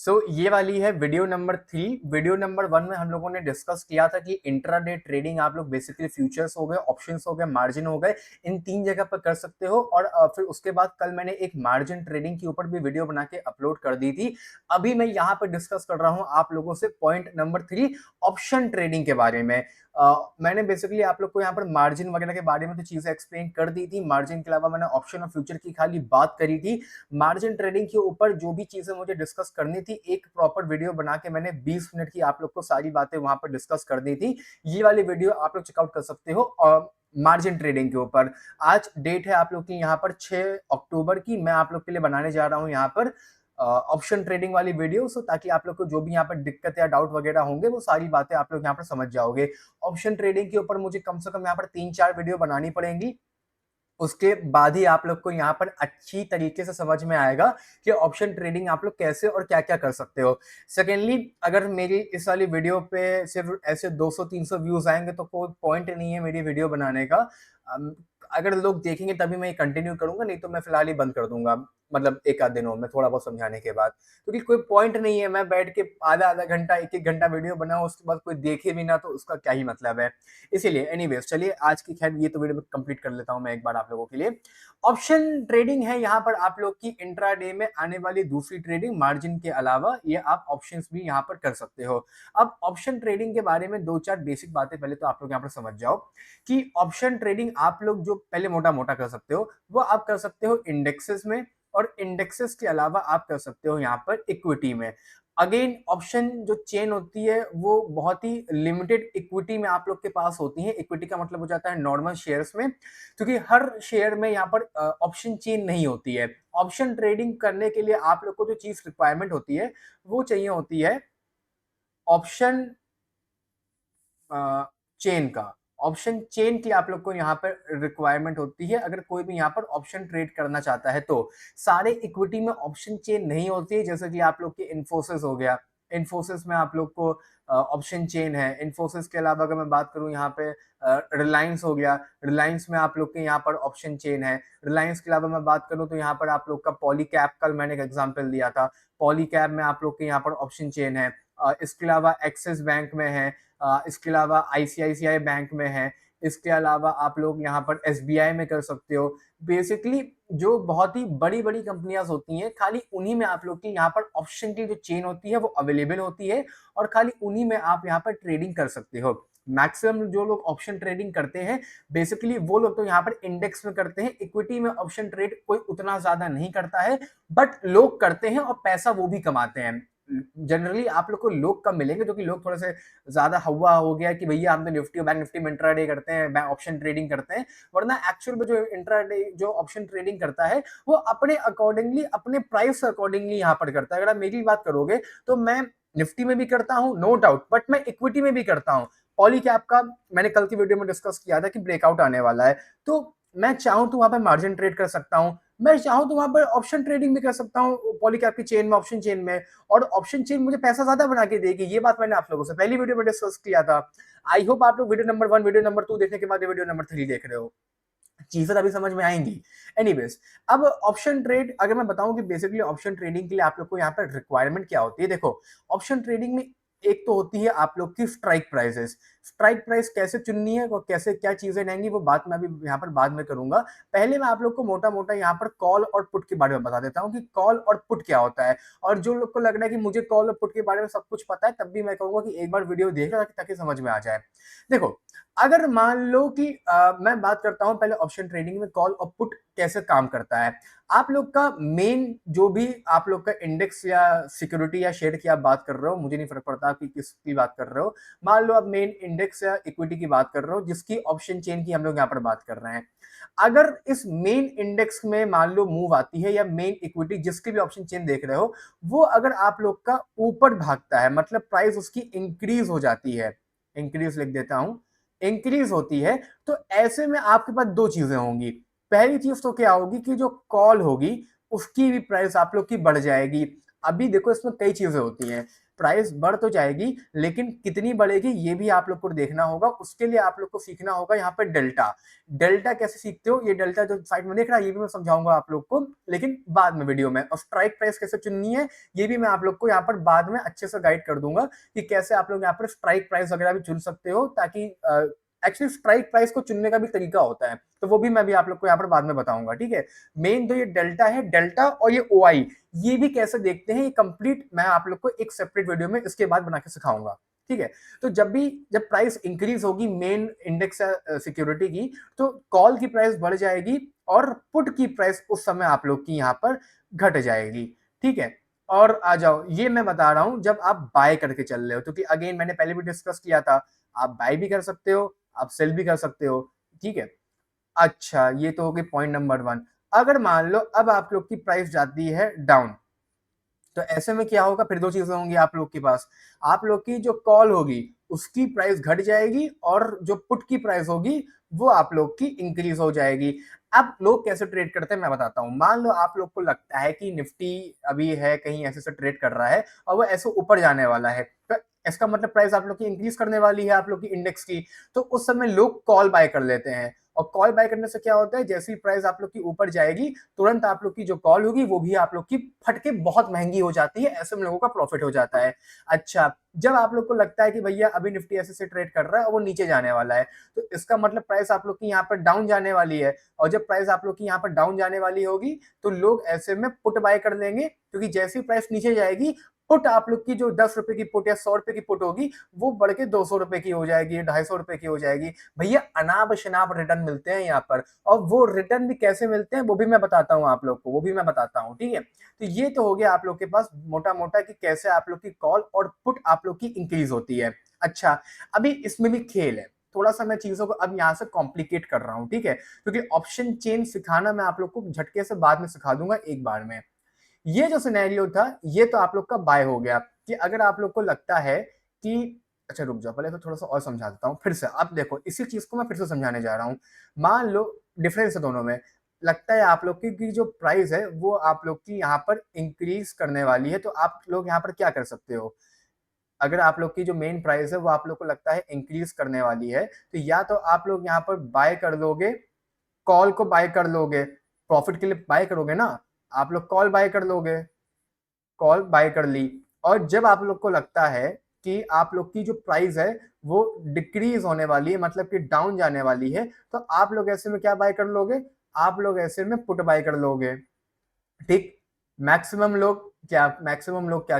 ये वाली है वीडियो नंबर 3। वीडियो नंबर 1 में हम लोगों ने डिस्कस किया था कि इंट्राडे ट्रेडिंग आप लोग बेसिकली फ्यूचर्स हो गए, ऑप्शंस हो गए, मार्जिन हो गए, इन 3 जगह पर कर सकते हो। और फिर उसके बाद कल मैंने एक मार्जिन ट्रेडिंग के ऊपर भी वीडियो बना के अपलोड कर दी थी। अभी मैं यहाँ पर डिस्कस कर रहा हूँ आप लोगों से पॉइंट नंबर 3 ऑप्शन ट्रेडिंग के बारे में। मैंने बेसिकली आप लोग को यहाँ पर मार्जिन वगैरह के बारे में तो चीजें एक्सप्लेन कर दी थी। मार्जिन के अलावा मैंने ऑप्शन और फ्यूचर की खाली बात करी थी। मार्जिन ट्रेडिंग के ऊपर जो भी चीजें मुझे डिस्कस करनी थी, एक प्रॉपर वीडियो बना के मैंने 20 मिनट की आप लोग को सारी बातें वहां पर डिस्कस कर दी थी। ये वाली वीडियो आप लोग चेकआउट कर सकते हो। और मार्जिन ट्रेडिंग के ऊपर आज डेट है आप लोग की यहाँ पर 6 अक्टूबर की। मैं आप लोग के लिए बनाने जा रहा हूँ यहाँ पर ऑप्शन ट्रेडिंग वाली वीडियो, सो ताकि आप लोग को जो भी यहाँ पर दिक्कत या डाउट वगैरह होंगे वो सारी बातें आप लोग यहाँ पर समझ जाओगे। ऑप्शन ट्रेडिंग के ऊपर मुझे कम से कम यहाँ पर 3-4 वीडियो बनानी पड़ेंगी। उसके बाद ही आप लोग को यहाँ पर अच्छी तरीके से समझ में आएगा कि ऑप्शन ट्रेडिंग आप लोग कैसे और क्या क्या कर सकते हो। सेकेंडली, अगर मेरी इस वाली वीडियो पे सिर्फ ऐसे 200-300 व्यूज आएंगे तो कोई पॉइंट नहीं है मेरी वीडियो बनाने का। अगर लोग देखेंगे तभी मैं कंटिन्यू करूंगा, नहीं तो मैं फिलहाल ही बंद कर दूंगा, मतलब एक आध दिनों में थोड़ा बहुत समझाने के बाद। क्योंकि कोई पॉइंट नहीं है मैं बैठ के आधा आधा घंटा एक एक घंटा वीडियो बनाऊं, उसके बाद कोई देखे भी ना तो उसका क्या ही मतलब है। इसीलिए एनीवेज चलिए आज की खैर ये तो वीडियो कंप्लीट कर लेता हूं मैं एक बार आप लोगों के लिए। ऑप्शन ट्रेडिंग है यहाँ पर आप लोग की इंट्राडे में आने वाली दूसरी ट्रेडिंग। मार्जिन के अलावा ये आप ऑप्शंस भी यहाँ पर कर सकते हो। अब ऑप्शन ट्रेडिंग के बारे में 2-4 बेसिक बातें पहले तो आप लोग यहाँ पर समझ जाओ कि ऑप्शन ट्रेडिंग आप लोग जो पहले मोटा मोटा कर सकते हो वो आप कर सकते हो इंडेक्सेस में, और इंडेक्सेस के अलावा आप कर सकते हो यहाँ पर इक्विटी में। अगेन ऑप्शन जो चेन होती है वो बहुत ही लिमिटेड इक्विटी में आप लोग के पास होती है। इक्विटी का मतलब हो जाता है नॉर्मल शेयर्स में, क्योंकि हर शेयर में यहाँ पर ऑप्शन चेन नहीं होती है। ऑप्शन ट्रेडिंग करने के लिए आप लोग को जो चीज रिक्वायरमेंट होती है वो चाहिए होती है ऑप्शन चेन का। ऑप्शन चेन की आप लोग को यहाँ पर रिक्वायरमेंट होती है अगर कोई भी यहाँ पर ऑप्शन ट्रेड करना चाहता है तो। सारे इक्विटी में ऑप्शन चेन नहीं होती है, जैसे कि आप लोग की इन्फोसिस हो गया। इन्फोसिस में आप लोग को ऑप्शन चेन है। इन्फोसिस के अलावा अगर मैं बात करूं यहाँ पे रिलायंस हो गया, रिलायंस में आप लोग के यहाँ पर ऑप्शन चेन है। रिलायंस के अलावा मैं बात करूं तो यहाँ पर आप लोग का पॉलीकैब, कल मैंने एक एग्जाम्पल दिया था, पॉलीकैब में आप लोग के यहाँ पर ऑप्शन चेन है। इसके अलावा एक्सिस बैंक में है, इसके अलावा आईसीआईसीआई बैंक में है, इसके अलावा आप लोग यहाँ पर एसबीआई में कर सकते हो। बेसिकली जो बहुत ही बड़ी बड़ी कंपनियां होती हैं खाली उन्हीं में आप लोग की यहाँ पर ऑप्शन की जो चेन होती है वो अवेलेबल होती है, और खाली उन्हीं में आप यहाँ पर ट्रेडिंग कर सकते हो। मैक्सिमम जो लोग ऑप्शन ट्रेडिंग करते हैं बेसिकली वो लोग तो यहाँ पर इंडेक्स में करते हैं। इक्विटी में ऑप्शन ट्रेड कोई उतना ज्यादा नहीं करता है, बट लोग करते हैं और पैसा वो भी कमाते हैं। जनरली आप लोग को लोग कम मिलेंगे, जो कि लोग थोड़े से ज्यादा हवा हो गया कि भैया हम तो निफ्टी और बैंक निफ्टी में इंट्राडे करते हैं, ऑप्शन ट्रेडिंग करते हैं। वरना एक्चुअल में जो इंट्राडे जो ऑप्शन ट्रेडिंग करता है वो अपने अकॉर्डिंगली अपने प्राइस अकॉर्डिंगली यहाँ पर करता है। अगर आप मेरी बात करोगे तो मैं निफ्टी में भी करता हूँ नो डाउट, बट मैं इक्विटी में भी करता हूँ। पॉलीकैब का मैंने कल की वीडियो में डिस्कस किया था कि ब्रेकआउट आने वाला है, तो मैं चाहूं तो वहां पर मार्जिन ट्रेड कर सकता हूं, मैं चाहूं तो वहां पर ऑप्शन ट्रेडिंग भी कर सकता हूं पॉलीकैब की चेन में, ऑप्शन चेन में। और ऑप्शन चेन मुझे पैसा ज्यादा बना के देगी, ये बात मैंने आप लोगों से पहली वीडियो में डिस्कस किया था। आई होप आप लोग वीडियो नंबर 1 वीडियो नंबर 2 देखने के बाद वीडियो नंबर 3 देख रहे हो, चीजें अभी समझ में आएंगी। एनीवेज, अब ऑप्शन ट्रेड अगर मैं बताऊं कि बेसिकली ऑप्शन ट्रेडिंग के लिए आप लोग को यहाँ पर रिक्वायरमेंट क्या होती है। देखो, ऑप्शन ट्रेडिंग में एक तो होती है आप लोग की स्ट्राइक प्राइसेस। स्ट्राइक प्राइस कैसे चुननी है और कैसे क्या चीजें रहेंगी वो बात मैं अभी यहाँ पर बाद में करूंगा। पहले मैं आप लोग को मोटा मोटा यहाँ पर कॉल और पुट के बारे में बता देता हूँ कि कॉल और पुट क्या होता है। और जो लोग को लग रहा है कि मुझे कॉल और पुट के बारे में सब कुछ पता है, तब भी मैं कहूंगा कि एक बार वीडियो देखो ताकि समझ में आ जाए। देखो, अगर मान लो कि मैं बात करता हूं पहले ऑप्शन ट्रेडिंग में कॉल और पुट कैसे काम करता है। आप लोग का मेन जो भी आप लोग का इंडेक्स या सिक्योरिटी या शेयर की आप बात कर रहे हो, मुझे नहीं फर्क पड़ता कि किसकी बात कर रहे हो। मान लो आप मेन इंडेक्स या इक्विटी की बात कर रहे हो जिसकी ऑप्शन चेन की हम लोग यहाँ पर बात कर रहे हैं। अगर इस मेन इंडेक्स में मान लो मूव आती है या मेन इक्विटी जिसकी भी ऑप्शन चेन देख रहे हो वो अगर आप लोग का ऊपर भागता है, मतलब प्राइस उसकी इंक्रीज हो जाती है, इंक्रीज लिख देता हूं, इंक्रीज होती है, तो ऐसे में आपके पास दो चीजें होंगी। पहली चीज तो क्या होगी कि जो कॉल होगी उसकी भी प्राइस आप लोग की बढ़ जाएगी। अभी देखो इसमें कई चीजें होती हैं, प्राइस बढ़ तो जाएगी लेकिन कितनी बढ़ेगी ये भी आप लोग को देखना होगा। उसके लिए आप लोग को सीखना होगा यहाँ पे डेल्टा। डेल्टा कैसे सीखते हो, ये डेल्टा जो साइड में देख रहा है ये भी मैं समझाऊंगा आप लोग को, लेकिन बाद में वीडियो में। और स्ट्राइक प्राइस कैसे चुननी है ये भी मैं आप लोग को यहाँ पर बाद में अच्छे से गाइड कर दूंगा कि कैसे आप लोग यहाँ पर स्ट्राइक प्राइस वगैरह भी चुन सकते हो, ताकि एक्चुअली स्ट्राइक प्राइस को चुनने का भी तरीका होता है, तो वो भी मैं भी आप लोग को यहाँ पर बाद में बताऊंगा, ठीक है। मेन तो ये डेल्टा है, डेल्टा और ये ओआई, ये भी कैसे देखते हैं ये कंप्लीट मैं आप लोग को एक सेपरेट वीडियो में इसके बाद बना के सिखाऊंगा, ठीक है। तो जब प्राइस इंक्रीज होगी मेन इंडेक्स सिक्योरिटी की, तो कॉल की प्राइस बढ़ जाएगी और पुट की प्राइस उस समय आप लोग की यहाँ पर घट जाएगी, ठीक है। और आ जाओ, ये मैं बता रहा हूं जब आप बाय करके चल रहे हो, क्योंकि अगेन मैंने पहले भी डिस्कस किया था, आप बाय भी कर सकते हो, आप सेल भी कर सकते हो, ठीक है। अच्छा, ये तो हो गई पॉइंट नंबर 1। अगर मान लो अब आप लोग की प्राइस जाती है डाउन, तो ऐसे में क्या होगा, फिर दो चीजें होंगी आप लोग के पास। आप लोग की जो कॉल होगी उसकी प्राइस घट जाएगी और जो पुट की प्राइस होगी वो आप लोग की इंक्रीज हो जाएगी। अब लोग कैसे ट्रेड करते हैं मैं बताता हूं। मान लो आप लोग को लगता है कि निफ्टी अभी है कहीं ऐसे से ट्रेड कर रहा है और वो ऐसे ऊपर जाने वाला है, तो इसका मतलब प्राइस आप लोग की इंक्रीज करने वाली है आप लोग की इंडेक्स की, तो उस समय लोग कॉल बाय कर लेते हैं। और कॉल बाय करने से क्या होता है, जैसी प्राइस आप लोग की ऊपर जाएगी तुरंत आप लोग की जो कॉल होगी वो भी आप लोग की फटके बहुत महंगी हो जाती है, ऐसे में लोगों का प्रॉफिट हो जाता है। अच्छा, जब आप लोग को लगता है कि भैया अभी निफ्टी ऐसे से ट्रेड कर रहा है और वो नीचे जाने वाला है, तो इसका मतलब प्राइस आप लोग की यहाँ पर डाउन जाने वाली है। और जब प्राइस आप लोग की यहाँ पर डाउन जाने वाली होगी तो लोग ऐसे में पुट बाय कर लेंगे, क्योंकि जैसी प्राइस नीचे जाएगी पुट आप लोग की जो 10 रुपए की पुट या 100 रुपए की पुट होगी वो बढ़ के 200 रुपए की हो जाएगी, 250 रुपए की हो जाएगी। भैया अनाप शनाप रिटर्न मिलते हैं यहाँ पर, और वो रिटर्न भी कैसे मिलते हैं वो भी मैं बताता हूँ आप लोग को, वो भी मैं बताता हूँ, ठीक है। तो ये तो हो गया आप लोग के पास मोटा मोटा कि कैसे आप लोग की कॉल और पुट आप लोग की इंक्रीज होती है। अच्छा, अभी इसमें भी खेल है, थोड़ा सा मैं चीजों को अब यहाँ से कॉम्प्लिकेट कर रहा हूँ, ठीक है, क्योंकि ऑप्शन चेन सिखाना मैं आप लोग को झटके से बाद में सिखा दूंगा एक बार में। ये जो सिनेरियो था ये तो आप लोग का बाय हो गया, कि अगर आप लोग को लगता है कि अच्छा रुक जाओ पहले तो थोड़ा सा और समझा देता हूँ फिर से। आप देखो इसी चीज को मैं फिर से समझाने जा रहा हूँ। मान लो डिफरेंस है दोनों में, लगता है आप लोग की जो प्राइस है वो आप लोग की यहाँ पर इंक्रीज करने वाली है, तो आप लोग यहाँ पर क्या कर सकते हो। अगर आप लोग की जो मेन प्राइस है वो आप लोग को लगता है इंक्रीज करने वाली है, तो या तो आप लोग यहाँ पर बाय कर लोगे, कॉल को बाय कर लोगे, प्रॉफिट के लिए बाय करोगे ना, आप लोग कॉल बाय कर लोगे, कॉल बाय कर ली। और जब आप लोग को लगता है कि आप लोग की जो प्राइस है वो डिक्रीज होने वाली है, मतलब कि डाउन जाने वाली है, तो आप लोग ऐसे में क्या बाय कर लोगे, आप लोग ऐसे में पुट बाय कर लोगे, ठीक। मैक्सिमम लोग क्या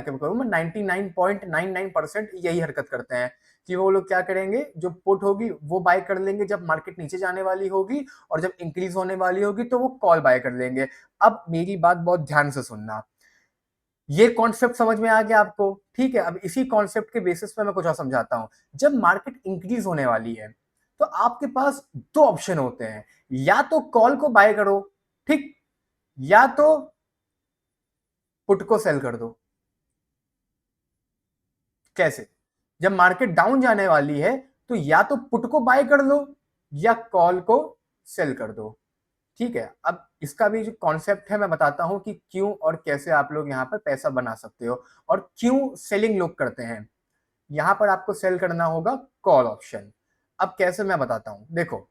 क्या करूँ मैं 99.99% यही हरकत करते हैं कि वो लोग क्या करेंगे, जो पुट होगी वो बाय कर लेंगे जब मार्केट नीचे जाने वाली होगी, और जब इंक्रीज होने वाली होगी तो वो कॉल बाय कर लेंगे। अब मेरी बात बहुत ध्यान से सुनना, ये कॉन्सेप्ट समझ में आ गया आपको, ठीक है। अब इसी कॉन्सेप्ट के बेसिस पे मैं कुछ और समझाता हूं। जब मार्केट इंक्रीज होने वाली है तो आपके पास दो ऑप्शन होते हैं, या तो कॉल को बाय करो, ठीक, या तो पुट को सेल कर दो। कैसे, जब मार्केट डाउन जाने वाली है तो या तो पुट को बाय कर लो या कॉल को सेल कर दो, ठीक है। अब इसका भी जो कॉन्सेप्ट है मैं बताता हूं कि क्यों और कैसे आप लोग यहां पर पैसा बना सकते हो और क्यों सेलिंग लोग करते हैं। यहां पर आपको सेल करना होगा कॉल ऑप्शन। अब कैसे मैं बताता हूं, देखो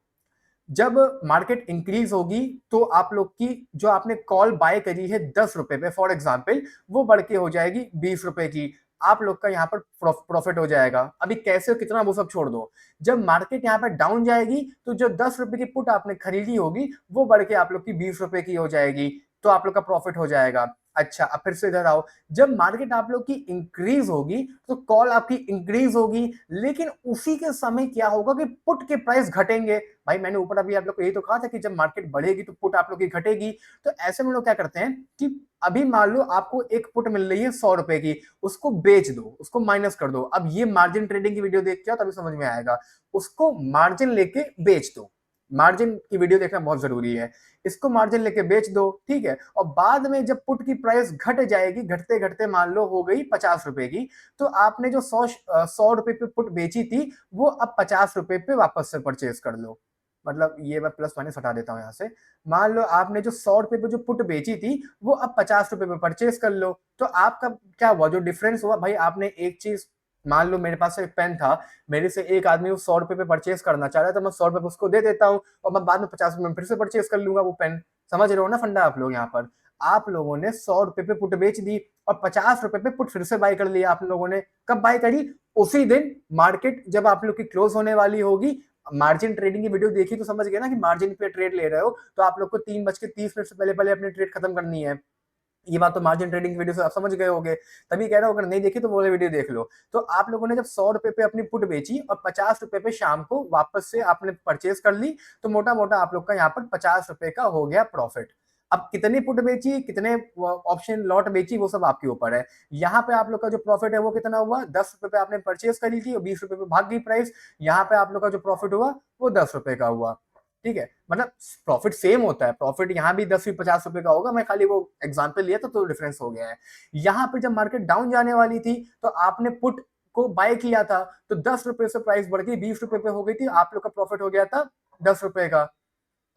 जब मार्केट इंक्रीज होगी तो आप लोग की जो आपने कॉल बाय करी है 10 रुपए पे फॉर एग्जाम्पल, वो बढ़ के हो जाएगी 20 रुपए की, आप लोग का यहाँ पर प्रॉफिट हो जाएगा। अभी कैसे कितना वो सब छोड़ दो, जब मार्केट यहाँ पर डाउन जाएगी तो जो 10 रुपए की पुट आपने खरीदी होगी वो बढ़ के आप लोग की 20 रुपए की हो जाएगी, तो आप लोग का प्रॉफिट हो जाएगा। अच्छा, अब फिर से इधर आओ, जब मार्केट आप लोग की इंक्रीज होगी तो कॉल आपकी इंक्रीज होगी, लेकिन उसी के समय क्या होगा कि पुट के प्राइस घटेंगे। भाई मैंने ऊपर अभी आप लोग को यही तो कहा था कि जब मार्केट बढ़ेगी तो पुट आप लोग की घटेगी। तो ऐसे में लोग क्या करते हैं कि अभी मान लो आपको एक पुट मिल रही है 100 रुपए की, उसको बेच दो, उसको माइनस कर दो। अब ये मार्जिन ट्रेडिंग की वीडियो देख के तभी समझ में आएगा, उसको मार्जिन लेके बेच दो, मार्जिन की वीडियो देखना बहुत जरूरी है। इसको मार्जिन लेके बेच दो, ठीक है। और बाद में जब पुट की प्राइस घट जाएगी, घटते घटते मान लो हो गई 50 रुपए की, तो आपने जो 100 रुपए पे पुट बेची थी वो अब 50 रुपए पे वापस से परचेज कर लो। मतलब ये मैं प्लस माइनस हटा देता हूँ यहाँ से। मान लो आपने जो 100 रुपए पे जो पुट बेची थी, वो अब 50 रुपए पे परचेज कर लो। तो आपका क्या हुआ, जो डिफरेंस हुआ भाई, आपने एक चीज, मान लो मेरे पास एक पेन था, मेरे से एक आदमी वो 100 रुपए पे परचेज करना चाह रहा है, तो मैं 100 रुपए उसको दे देता हूँ और मैं बाद में 50 रुपए में फिर से परचेज कर लूंगा वो पेन। समझ रहे हो ना फंडा आप लोग? यहाँ पर आप लोगों ने 100 रुपए पे पुट बेच दी और 50 रुपए पे पुट फिर से बाय कर लिया आप लोगों ने। कब बाय करी? उसी दिन मार्केट जब आप लोग की क्लोज होने वाली होगी। मार्जिन ट्रेडिंग की वीडियो देखी तो समझ गए ना कि मार्जिन पे ट्रेड ले रहे हो तो आप लोग को 3:30 से पहले पहले अपनी ट्रेड खत्म करनी है। ये बात तो मार्जिन ट्रेडिंग की वीडियो से आप समझ गए होगे, तभी कह रहा हूं अगर नहीं देखी तो वो वाली वीडियो देख लो। तो आप लोगों ने जब 100 रुपए पे अपनी पुट बेची और 50 रुपए पे शाम को वापस से आपने परचेज कर ली, तो मोटा मोटा आप लोग का यहाँ पर 50 रुपए का हो गया प्रॉफिट। अब कितनी पुट बेची, कितने ऑप्शन लॉट बेची, वो सब आपके ऊपर है। यहाँ पे आप लोग का जो प्रॉफिट है वो कितना हुआ, 10 रुपए पे आपने परचेज करी थी और 20 रुपए पे भाग गई प्राइस। यहाँ पे आप लोग का जो प्रॉफिट हुआ वो 10 रुपए का हुआ। ठीक है, मतलब प्रॉफिट सेम होता है, प्रॉफिट यहाँ भी 10 भी 50 रुपए का होगा, मैं खाली वो एग्जांपल लिया तो डिफरेंस हो गया है। यहाँ पे जब मार्केट डाउन जाने वाली थी तो आपने पुट को बाय किया था, तो 10 रुपए से प्राइस बढ़ गई 20 रुपए पे हो गई थी, आप लोग का प्रॉफिट हो गया था 10 रुपए का।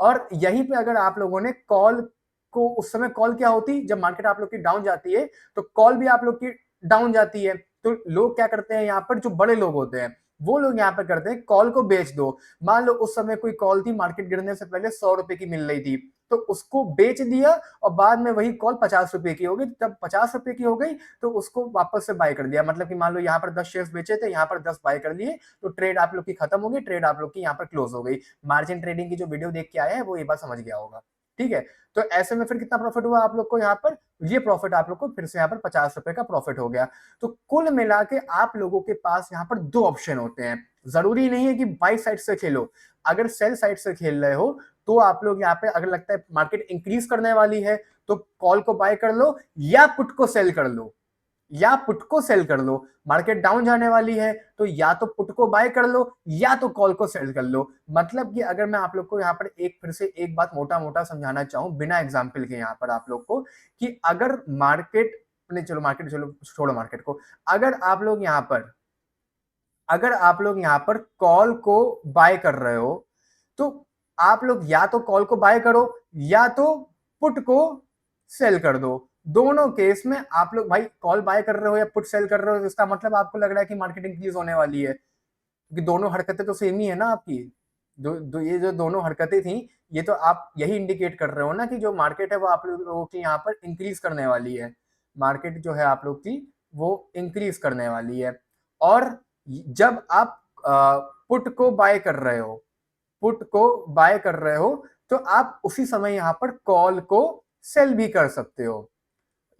और यहीं पे अगर आप लोगों ने कॉल को, उस समय कॉल क्या होती, जब मार्केट आप लोग की डाउन जाती है तो कॉल भी आप लोग की डाउन जाती है, तो लोग क्या करते हैं, यहाँ पर जो बड़े लोग होते हैं वो लोग यहाँ पर करते हैं कॉल को बेच दो। मान लो उस समय कोई कॉल थी मार्केट गिरने से पहले 100 रुपए की मिल रही थी, तो उसको बेच दिया और बाद में वही कॉल 50 रुपए की हो गई। जब 50 रुपए की हो गई तो उसको वापस से बाय कर दिया, मतलब कि मान लो यहाँ पर 10 शेयर्स बेचे थे, यहाँ पर 10 बाय कर लिए, तो ट्रेड आप लोग की खत्म हो गई, ट्रेड आप लोग की यहाँ पर क्लोज हो गई। मार्जिन ट्रेडिंग की जो वीडियो देख के आया है वो ये बात समझ गया होगा। ठीक है, तो ऐसे में फिर कितना प्रॉफिट हुआ आप लोग को यहाँ पर, ये प्रॉफिट आप लोग को फिर से यहाँ पर 50 रुपए का प्रॉफिट हो गया। तो कुल मिला के आप लोगों के पास यहाँ पर दो ऑप्शन होते हैं। जरूरी नहीं है कि बाई साइड से खेलो, अगर सेल साइड से खेल रहे हो तो आप लोग यहाँ पे, अगर लगता है मार्केट इंक्रीज करने वाली है तो कॉल को बाय कर लो या पुट को सेल कर लो, या पुट को सेल कर लो। मार्केट डाउन जाने वाली है तो या तो पुट को बाय कर लो या तो कॉल को सेल कर लो। मतलब कि अगर मैं आप लोग को यहाँ पर एक फिर से एक बात मोटा मोटा समझाना चाहूं बिना एग्जाम्पल के यहाँ पर आप लोग को, कि अगर मार्केट, नहीं चलो मार्केट, चलो छोड़ो मार्केट को, अगर आप लोग यहाँ पर, अगर आप लोग यहाँ पर कॉल को बाय कर रहे हो तो आप लोग या तो कॉल को बाय करो या तो पुट को सेल कर दो। दोनों केस में आप लोग भाई कॉल बाय कर रहे हो या पुट सेल कर रहे हो, इसका मतलब आपको लग रहा है कि मार्केट इंक्रीज होने वाली है, क्योंकि दोनों हरकतें तो सेम ही है ना आपकी। ये जो दोनों हरकतें थी, ये तो आप यही इंडिकेट कर रहे हो ना कि जो मार्केट है वो आप लोगों की यहाँ पर इंक्रीज करने वाली है। मार्केट जो है आप लोग की वो इंक्रीज करने वाली है। और जब आप पुट को बाय कर रहे हो, पुट को बाय कर रहे हो तो आप उसी समय यहाँ पर कॉल को सेल भी कर सकते हो।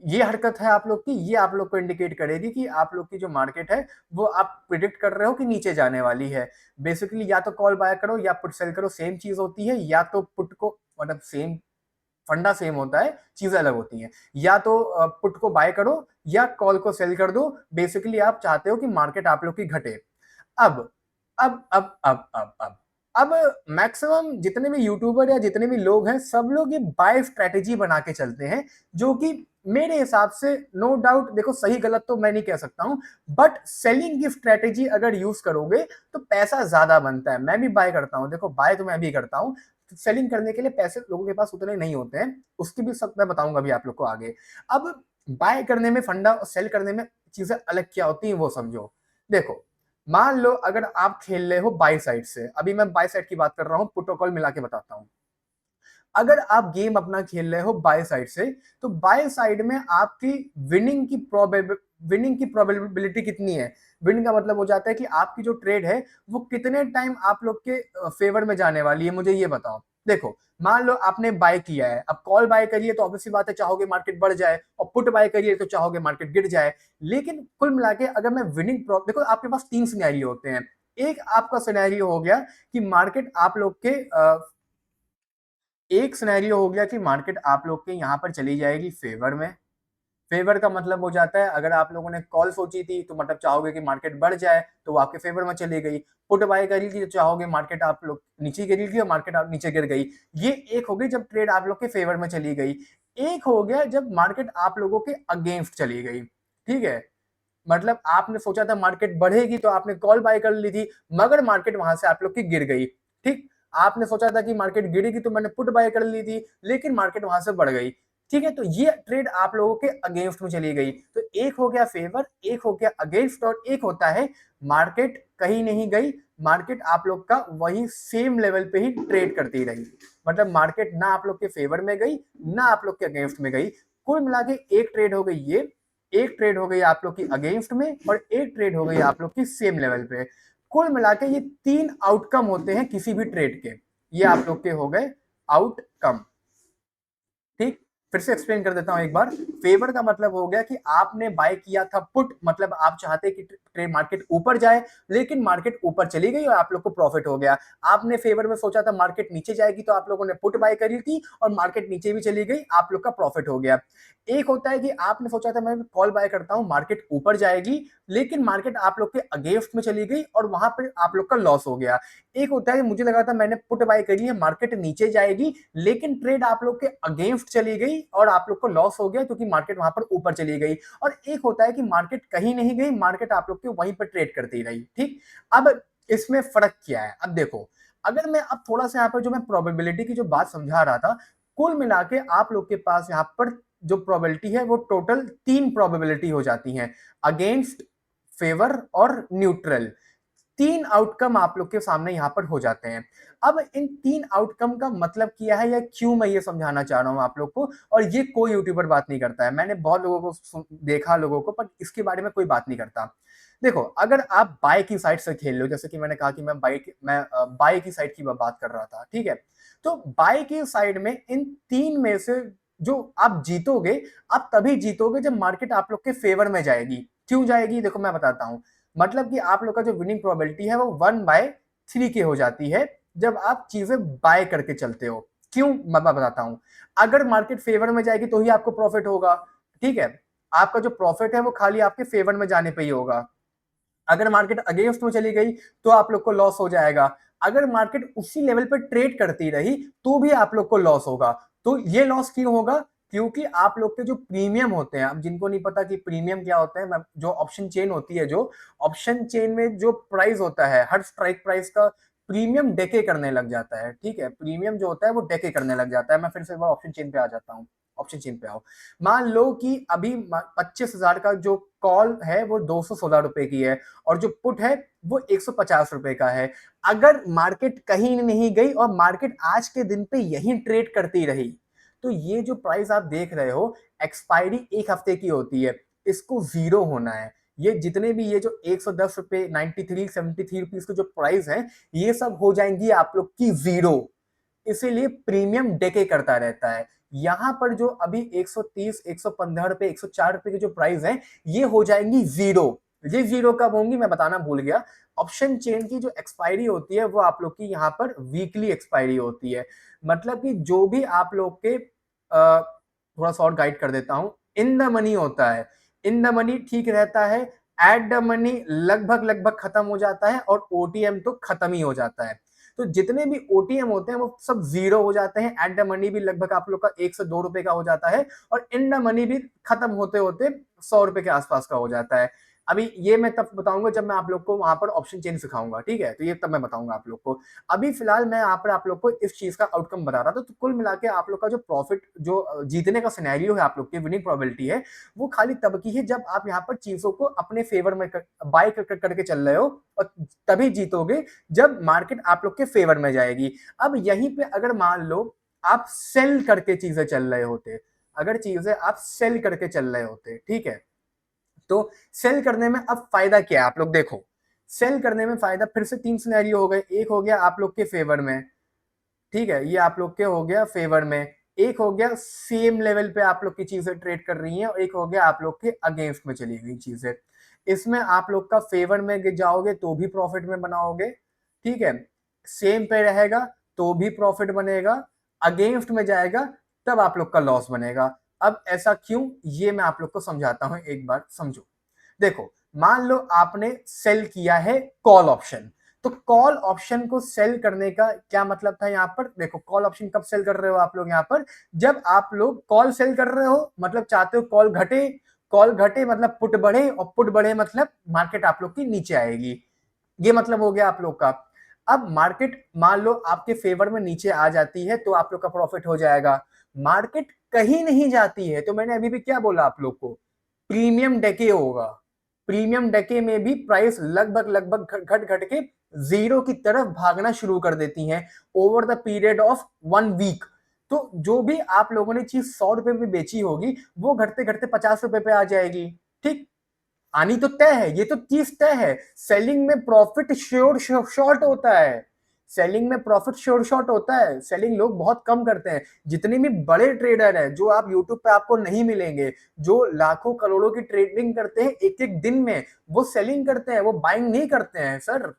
ये हरकत है आप लोग की, ये आप लोग को इंडिकेट करेगी कि आप लोग की जो मार्केट है वो आप प्रिडिक्ट कर रहे हो कि नीचे जाने वाली है। बेसिकली या तो कॉल बाय करो या पुट सेल करो, सेम चीज होती है। या तो पुट को, मतलब सेम फंडा सेम होता है, चीजें अलग होती हैं। या तो पुट को बाय करो या कॉल को सेल कर दो। बेसिकली आप चाहते हो कि मार्केट आप लोग की घटे। अब अब मैक्सिमम जितने भी यूट्यूबर या जितने भी लोग हैं सब लोग ये बाय स्ट्रेटेजी बना के चलते हैं, जो कि मेरे हिसाब से नो डाउट, देखो सही गलत तो मैं नहीं कह सकता हूं, बट सेलिंग की स्ट्रेटेजी अगर यूज करोगे तो पैसा ज्यादा बनता है। मैं भी बाय करता हूं, देखो बाय तो मैं भी करता हूं, सेलिंग करने के लिए पैसे लोगों के पास उतने नहीं होते हैं, उसकी भी सब मैं बताऊंगा अभी आप लोग को आगे। अब बाय करने में फंडा और सेल करने में चीजें अलग क्या होती हैं वो समझो। देखो मान लो अगर आप खेल रहे हो बाई साइड से, अभी मैं बाई साइड की बात कर रहा हूं, पुट और कॉल मिला के बताता हूं। अगर आप गेम अपना खेल रहे हो बाय साइड से, तो बाय साइड में आपकी विनिंग की प्रोबेबिलिटी कितनी है। विन का मतलब हो जाता है कि आपकी जो ट्रेड है वो कितने टाइम आप लोग के फेवर में जाने वाली है, मुझे ये बताओ। देखो मान लो आपने बाय किया है, अब कॉल बाय करिए तो ऑब्वियसली बात है चाहोगे मार्केट बढ़ जाए, और पुट बाय करिए तो चाहोगे मार्केट गिर जाए। लेकिन कुल मिला के अगर मैं देखो आपके पास तीन सिनेरियो होते हैं। एक आपका सिनेरियो हो गया कि मार्केट आप लोग के एक सिनेरियो हो गया कि मार्केट आप लोग के यहाँ पर चली जाएगी फेवर में। फेवर का मतलब हो जाता है अगर आप लोगों ने कॉल सोची थी तो मतलब चाहोगे कि मार्केट बढ़ जाए तो वो आपके फेवर में चली गई। पुट बाय करी थी तो चाहोगे मार्केट आप लोग नीचे गिरी थी और मार्केट आप नीचे गिर गई। ये एक हो गई जब ट्रेड आप लोग के फेवर में चली गई। एक हो गया जब मार्केट आप लोगों के अगेंस्ट चली गई। ठीक है, मतलब आपने सोचा था मार्केट बढ़ेगी तो आपने कॉल बाय कर ली थी, मगर मार्केट वहां से आप लोग की गिर गई। ठीक, आपने सोचा था कि मार्केट गिरेगी तो मैंने पुट बाय कर ली थी, लेकिन मार्केट वहां से बढ़ गई। ठीक है, तो ये ट्रेड आप लोगों के अगेंस्ट में चली गई। तो एक हो गया फेवर, एक हो गया अगेंस्ट, और एक होता है मार्केट कहीं नहीं गई, मार्केट आप लोग का वही सेम लेवल पे ही ट्रेड करती रही। मतलब मार्केट ना आप लोग के फेवर में गई, ना आप लोग के अगेंस्ट में गई। कुल मिला के एक ट्रेड हो गई ये, एक ट्रेड हो गई आप लोग की अगेंस्ट में, और एक ट्रेड हो गई आप लोग की सेम लेवल पे। कुल मिला के ये 3 आउटकम होते हैं किसी भी ट्रेड के। ये आप लोग के हो गए आउटकम। ठीक, फिर से एक्सप्लेन कर देता हूं एक बार। फेवर का मतलब हो गया कि आपने बाय किया था पुट, मतलब आप चाहते कि ट्रेड मार्केट ऊपर जाए, लेकिन मार्केट ऊपर चली गई और आप लोग को प्रॉफिट हो गया। आपने फेवर में सोचा था मार्केट नीचे जाएगी, तो आप लोगों ने पुट बाय करी थी और मार्केट नीचे भी चली गई, आप लोग का प्रॉफिट हो गया। एक होता है कि आपने सोचा था मैं कॉल बाय करता हूं, मार्केट ऊपर जाएगी, लेकिन मार्केट आप लोग के अगेंस्ट में चली गई और वहां पर आप लोग का लॉस हो गया। एक होता है मुझे लगा था मैंने पुट बाय करी है, मार्केट नीचे जाएगी, लेकिन ट्रेड आप लोग के अगेंस्ट चली गई और आप लोग को लॉस हो गया क्योंकि मार्केट वहां पर ऊपर चली गई। और एक होता है कि मार्केट कहीं नहीं गई, मार्केट आप लोग के वहीं पर ट्रेड करती रही। ठीक, अब इसमें फर्क क्या है? अब देखो, अगर मैं अब थोड़ा सा यहाँ पर जो मैं प्रोबेबिलिटी की जो बात समझा रहा था, कुल मिला के आप लोग के पास यहाँ पर जो प्रोबेबिलिटी है वो टोटल 3 प्रोबेबिलिटी हो जाती है, अगेंस्ट, फेवर और न्यूट्रल। 3 आउटकम आप लोग के सामने यहां पर हो जाते हैं। अब इन 3 आउटकम का मतलब क्या है या क्यों मैं ये समझाना चाह रहा हूं आप लोग को, और ये कोई यूट्यूबर बात नहीं करता है। मैंने बहुत लोगों को देखा, लोगों को, पर इसके बारे में कोई बात नहीं करता। देखो, अगर आप बाय की साइड से खेल लो, जैसे कि मैंने कहा कि मैं बाय की साइड की बात कर रहा था, ठीक है, तो बाय की साइड में इन 3 में से जो आप जीतोगे, आप तभी जीतोगे जब मार्केट आप लोग के फेवर में जाएगी। क्यों जाएगी? देखो मैं बताता हूं। मतलब कि आप लोग का जो विनिंग प्रोबेबिलिटी है वो 1/3 की हो जाती है जब आप चीजें बाय करके चलते हो। क्यों? मैं बताता हूं। अगर मार्केट फेवर में जाएगी तो ही आपको प्रॉफिट होगा, ठीक है, आपका जो प्रॉफिट है वो खाली आपके फेवर में जाने पे ही होगा। अगर मार्केट अगेंस्ट में चली गई तो आप लोग को लॉस हो जाएगा। अगर मार्केट उसी लेवल पर ट्रेड करती रही तो भी आप लोग को लॉस होगा। तो ये लॉस क्यों होगा? क्योंकि आप लोग के जो प्रीमियम होते हैं, अब जिनको नहीं पता कि प्रीमियम क्या होता है, जो ऑप्शन चेन होती है, जो ऑप्शन चेन में जो प्राइस होता है, हर स्ट्राइक प्राइस का प्रीमियम डेके करने लग जाता है। ठीक है, प्रीमियम जो होता है वो डेके करने लग जाता है। मैं फिर से एक बार ऑप्शन चेन पे आ जाता हूँ। ऑप्शन चेन पे आओ। मान लो कि अभी 25,000 का जो कॉल है वो 216 रुपए की है, और जो पुट है वो 150 रुपए का है। अगर मार्केट कहीं नहीं गई और मार्केट आज के दिन पे यही ट्रेड करती रही, तो ये जो प्राइस आप देख रहे हो, एक्सपायरी 1 हफ्ते की होती है, इसको जीरो होना है। ये जितने भी ये जो 110 रुपए, 93, 73 रुपीज के जो प्राइस है, ये सब हो जाएंगी आप लोग की जीरो। इसीलिए प्रीमियम डेके करता रहता है। यहां पर जो अभी 130, 115 रुपए, 104 रुपए की जो प्राइस है, ये हो जाएंगी जीरो। ये जीरो कब होंगी मैं बताना भूल गया। ऑप्शन चेन की जो एक्सपायरी होती है वो आप लोग की यहाँ पर वीकली एक्सपायरी होती है। मतलब कि जो भी आप लोग के थोड़ा सा और गाइड कर देता हूं, इन द मनी होता है, इन द मनी ठीक रहता है, एट द मनी लगभग लगभग खत्म हो जाता है, और ओटीएम तो खत्म ही हो जाता है। तो जितने भी ओटीएम होते हैं वो सब जीरो हो जाते हैं। एट द मनी भी लगभग आप लोग का 1 से 2 रुपए का हो जाता है, और इन द मनी भी खत्म होते होते 100 रुपए के आसपास का हो जाता है। अभी ये मैं तब बताऊंगा जब मैं आप लोग को वहां पर ऑप्शन चेन सिखाऊंगा, ठीक है, तो ये तब मैं बताऊंगा आप लोग को। अभी फिलहाल मैं यहाँ पर आप लोग को इस चीज का आउटकम बता रहा था। तो कुल मिला के आप लोग का जो प्रॉफिट, जो जीतने का सिनेरियो है, आप लोग की विनिंग प्रोबेबिलिटी है, वो खाली तब की है जब आप यहाँ पर चीजों को अपने फेवर में बाय करके चल रहे हो, और तभी जीतोगे जब मार्केट आप लोग के फेवर में जाएगी। अब यहीं पे अगर मान लो आप सेल करके चीजें चल रहे होते, अगर चीजें आप सेल करके चल रहे होते, ठीक है, तो सेल करने में अब फायदा क्या है? आप लोग देखो, सेल करने में फायदा फिर से 3 सिनेरियो हो गए। एक हो गया आप लोग के फेवर में, ठीक है, ये आप लोग के हो गया फेवर में। एक हो गया सेम लेवल पे आप लोग की चीजें ट्रेड कर रही हैं, और एक हो गया आप लोग के अगेंस्ट में चली गई चीजें। इसमें आप लोग का फेवर में जाओगे तो भी प्रॉफिट में बनाओगे, ठीक है, सेम पे रहेगा तो भी प्रॉफिट बनेगा, अगेंस्ट में जाएगा तब आप लोग का लॉस बनेगा। अब ऐसा क्यों, ये मैं आप लोग को समझाता हूं, एक बार समझो। देखो, मान लो आपने सेल किया है कॉल ऑप्शन, तो कॉल ऑप्शन को सेल करने का क्या मतलब था? यहाँ पर देखो, कॉल ऑप्शन कब सेल कर रहे हो आप लोग? यहाँ पर जब आप लोग कॉल सेल कर रहे हो, मतलब चाहते हो कॉल घटे, कॉल घटे मतलब पुट बढ़े, और पुट बढ़े मतलब मार्केट आप लोग की नीचे आएगी। ये मतलब हो गया आप लोग का। अब मार्केट मान लो आपके फेवर में नीचे आ जाती है तो आप लोग का प्रॉफिट हो जाएगा। मार्केट कहीं नहीं जाती है तो मैंने अभी भी क्या बोला आप लोग को, प्रीमियम डेके होगा। प्रीमियम डेके में भी प्राइस लगभग लगभग घट घट के जीरो की तरफ भागना शुरू कर देती हैं over the period of 1 week. तो जो भी आप लोगों ने चीज 100 रुपए में बेची होगी वो घटते घटते 50 रुपए पे आ जाएगी। ठीक, आनी तो तय है, ये तो चीज तय है। सेलिंग में प्रॉफिट श्योर शॉर्ट होता है। सेलिंग में प्रॉफिट श्योर शॉर्ट होता है। सेलिंग लोग बहुत कम करते हैं। जितने भी बड़े ट्रेडर हैं जो आप यूट्यूब पे आपको नहीं मिलेंगे, जो लाखों करोड़ों की ट्रेडिंग करते हैं एक एक दिन में, वो सेलिंग करते हैं, वो बाइंग नहीं करते हैं सर।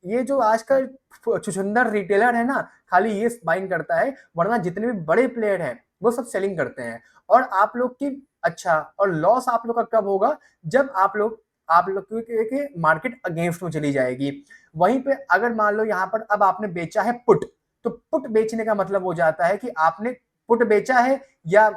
ये जो आजकल छुछुंदर रिटेलर है ना, खाली ये बाइंग करता है, वरना जितने भी बड़े प्लेयर हैं वो सब सेलिंग करते हैं। और आप लोग की अच्छा, और लॉस आप लोग का कब होगा, जब आप लोग के मार्केट अगेंस्ट में चली जाएगी। वहीं पे अगर मान लो यहाँ पर अब आपने बेचा है पुट, तो पुट बेचने का मतलब हो जाता है कि आपने पुट बेचा है या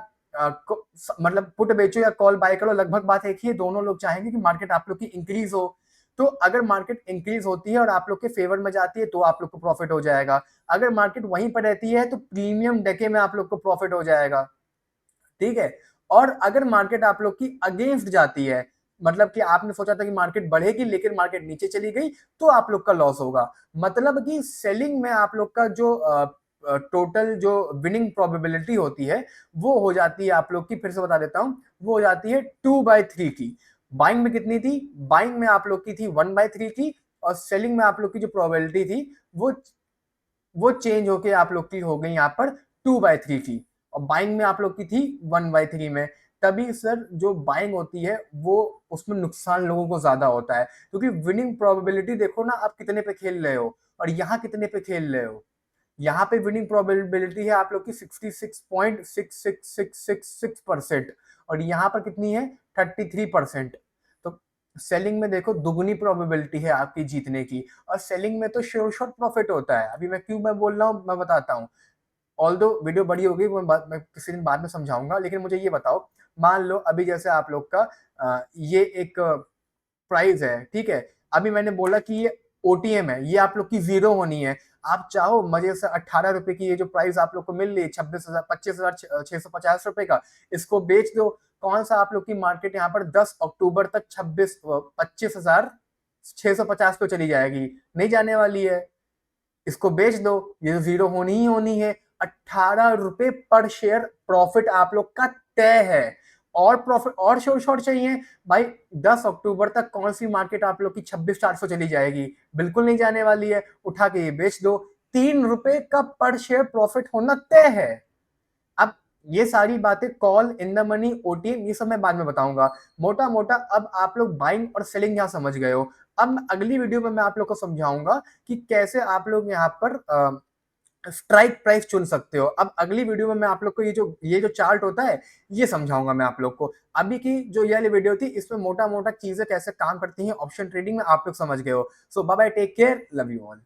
मतलब पुट बेचो या कॉल बाय करो, लगभग बात एक ही है। दोनों लोग चाहेंगे कि मार्केट आप लोग की इंक्रीज हो। तो अगर मार्केट इंक्रीज होती है और आप लोग के फेवर में जाती है तो आप लोग को प्रॉफिट हो जाएगा। अगर मार्केट वहीं पर रहती है तो प्रीमियम डेके में आप लोग को प्रॉफिट हो जाएगा। ठीक है। और अगर मार्केट आप लोग की अगेंस्ट जाती है, मतलब कि आपने सोचा था कि मार्केट बढ़ेगी लेकिन मार्केट नीचे चली गई, तो आप लोग का लॉस होगा। मतलब कि सेलिंग में आप लोग का जो टोटल जो विनिंग प्रोबेबिलिटी होती है वो हो जाती है आप लोग की, फिर से बता देता हूं, वो हो जाती है 2/3 की। बाइंग में कितनी थी, बाइंग में आप लोग की थी 1/3 की, और सेलिंग में आप लोग की जो प्रोबेबिलिटी थी वो चेंज होके आप लोग की हो गई यहाँ पर 2/3 की, और बाइंग में आप लोग की थी 1/3 में। तभी सर जो बाइंग होती है वो उसमें नुकसान लोगों को ज्यादा होता है, क्योंकि विनिंग प्रोबेबिलिटी देखो ना आप कितने पे खेल रहे हो और यहाँ कितने पे खेल रहे हो। यहाँ पे विनिंग प्रोबेबिलिटी है आप लोग की 66.6666% और यहाँ पर कितनी है 33%। तो सेलिंग में देखो दुगुनी प्रोबेबिलिटी है आपकी जीतने की, और सेलिंग में तो श्योर शॉट प्रॉफिट होता है। अभी मैं बोल रहा हूँ, मैं बताता हूँ। ऑल्दो वीडियो बड़ी हो गई, मैं किसी दिन बाद में समझाऊंगा, लेकिन मुझे ये बताओ, मान लो अभी जैसे आप लोग का ये एक प्राइस है, ठीक है। अभी मैंने बोला कि ये ओटीएम है, ये आप लोग की जीरो होनी है। आप चाहो मजे से 18 रुपए की ये जो प्राइस आप लोग को मिल रही है 25,650 रुपए का, इसको बेच दो। कौन सा आप लोग की मार्केट यहाँ पर 10 अक्टूबर तक 25,650 पे चली जाएगी, नहीं जाने वाली है। इसको बेच दो, ये तो जीरो होनी ही होनी है। 18 रुपए पर शेयर प्रॉफिट आप लोग का तय है। और प्रॉफिट और शोर शॉर्ट चाहिए भाई, 10 अक्टूबर तक कौन सी मार्केट आप लोग की 26,400 चली जाएगी, बिल्कुल नहीं जाने वाली है। उठा के ये बेच दो, 3 रुपए का पर शेयर प्रॉफिट होना तय है। अब ये सारी बातें call in the money OTM ये सब मैं बाद में बताऊंगा। मोटा मोटा अब आप लोग बाइंग और सेलिंग यहाँ समझ गए हो। अब अगली वीडियो में मैं आप लोग को समझाऊंगा कि कैसे आप लोग यहाँ पर स्ट्राइक प्राइस चुन सकते हो। अब अगली वीडियो में मैं आप लोग को ये जो चार्ट होता है ये समझाऊंगा मैं आप लोग को। अभी की जो ये वाली वीडियो थी इसमें मोटा मोटा चीजें कैसे काम करती हैं ऑप्शन ट्रेडिंग में आप लोग समझ गए हो। So bye bye, take care, love you all.